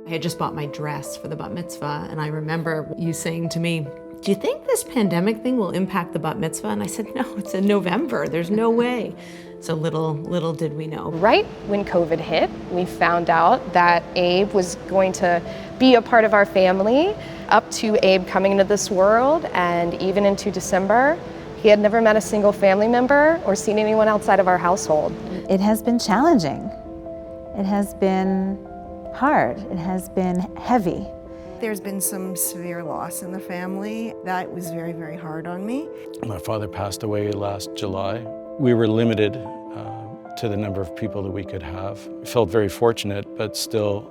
I had just bought my dress for the bat mitzvah, and I remember you saying to me, "Do you think this pandemic thing will impact the bat mitzvah?" And I said, "No, it's in November. There's no way." So little did we know. Right when COVID hit, we found out that Abe was going to be a part of our family. Up to Abe coming into this world, and even into December, he had never met a single family member or seen anyone outside of our household. It has been challenging. It has been hard. It has been heavy. There's been some severe loss in the family. That was very, very hard on me. My father passed away last July. We were limited to the number of people that we could have. I felt very fortunate, but still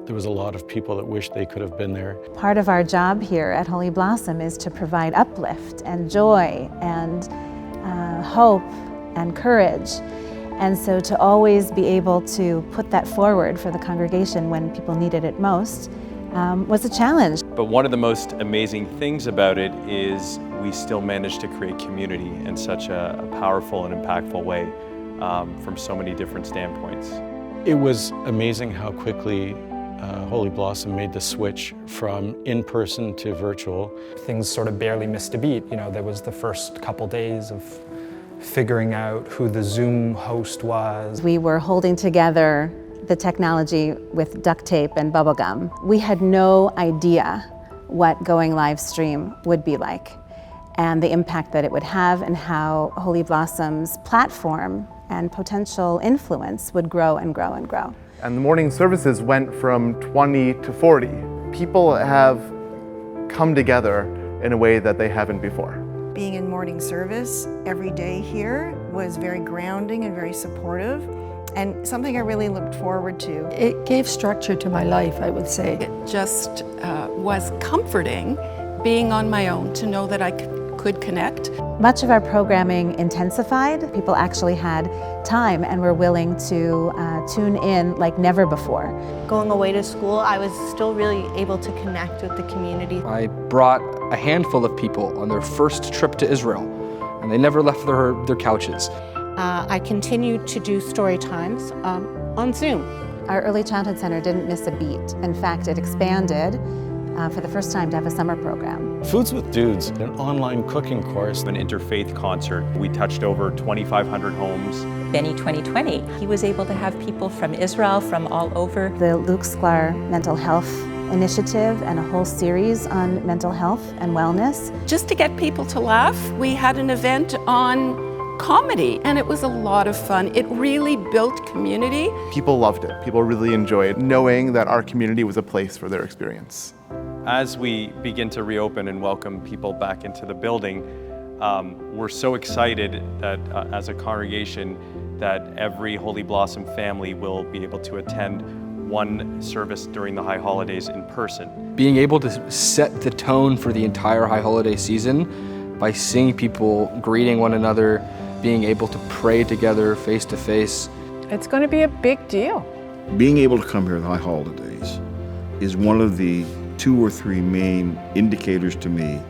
there was a lot of people that wished they could have been there. Part of our job here at Holy Blossom is to provide uplift and joy and hope and courage. And so to always be able to put that forward for the congregation when people needed it most was a challenge. But one of the most amazing things about it is we still managed to create community in such a powerful and impactful way from so many different standpoints. It was amazing how quickly Holy Blossom made the switch from in-person to virtual. Things sort of barely missed a beat. You know, there was the first couple days of figuring out who the Zoom host was. We were holding together the technology with duct tape and bubble gum. We had no idea what going live stream would be like and the impact that it would have and how Holy Blossom's platform and potential influence would grow and grow and grow. And the morning services went from 20 to 40. People have come together in a way that they haven't before. Being in morning service every day here was very grounding and very supportive, and something I really looked forward to. It gave structure to my life, I would say. It just was comforting being on my own to know that I could connect. Much of our programming intensified. People actually had time and were willing to tune in like never before. Going away to school, I was still really able to connect with the community. I brought a handful of people on their first trip to Israel, and they never left their couches. I continued to do story times on Zoom. Our Early Childhood Center didn't miss a beat. In fact, it expanded for the first time to have a summer program. Foods with Dudes, an online cooking course. An interfaith concert. We touched over 2,500 homes. Benny 2020, he was able to have people from Israel, from all over. The Luke Sklar Mental Health Initiative and a whole series on mental health and wellness. Just to get people to laugh, we had an event on comedy, and it was a lot of fun. It really built community. People loved it. People really enjoyed knowing that our community was a place for their experience. As we begin to reopen and welcome people back into the building, we're so excited that as a congregation that every Holy Blossom family will be able to attend one service during the high holidays in person. Being able to set the tone for the entire high holiday season by seeing people greeting one another, being able to pray together face to face. It's going to be a big deal. Being able to come here on the high holidays is one of the 2 or 3 main indicators to me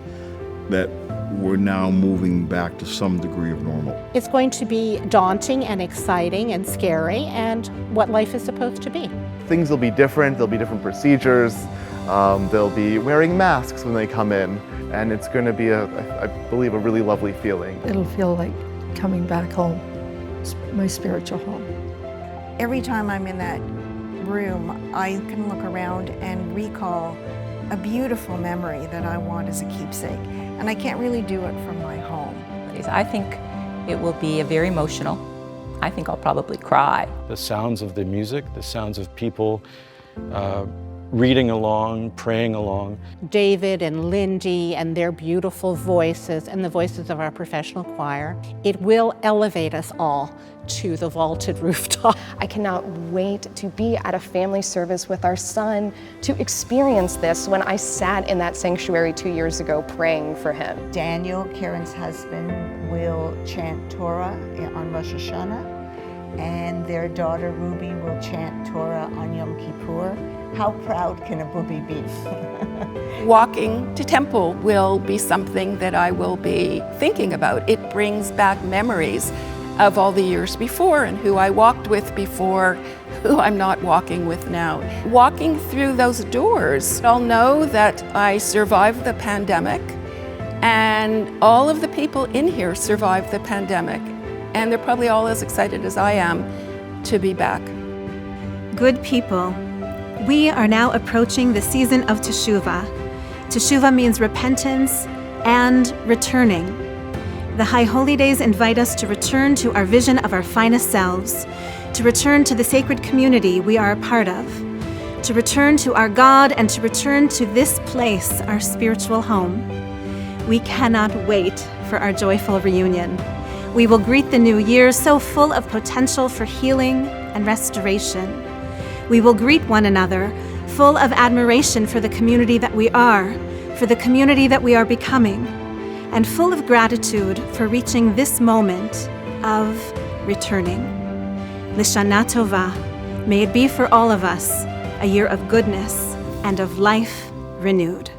that we're now moving back to some degree of normal. It's going to be daunting and exciting and scary and what life is supposed to be. Things will be different, there'll be different procedures, they'll be wearing masks when they come in, and it's going to be, I believe, a really lovely feeling. It'll feel like coming back home, my spiritual home. Every time I'm in that room, I can look around and recall a beautiful memory that I want as a keepsake, and I can't really do it from my home. I think it will be very emotional. I think I'll probably cry. The sounds of the music, the sounds of people reading along, praying along. David and Lindy and their beautiful voices and the voices of our professional choir, it will elevate us all to the vaulted rooftop. I cannot wait to be at a family service with our son, to experience this when I sat in that sanctuary 2 years ago praying for him. Daniel, Karen's husband, will chant Torah on Rosh Hashanah, and their daughter Ruby will chant Torah on Yom Kippur. How proud can a booby be? Walking to temple will be something that I will be thinking about. It brings back memories of all the years before and who I walked with before, who I'm not walking with now. Walking through those doors, I'll know that I survived the pandemic, and all of the people in here survived the pandemic, and they're probably all as excited as I am to be back. Good people, we are now approaching the season of Teshuvah. Teshuvah means repentance and returning. The High Holy Days invite us to return to our vision of our finest selves, to return to the sacred community we are a part of, to return to our God, and to return to this place, our spiritual home. We cannot wait for our joyful reunion. We will greet the new year so full of potential for healing and restoration. We will greet one another full of admiration for the community that we are, for the community that we are becoming, and full of gratitude for reaching this moment of returning. Lishana Tova, may it be for all of us a year of goodness and of life renewed.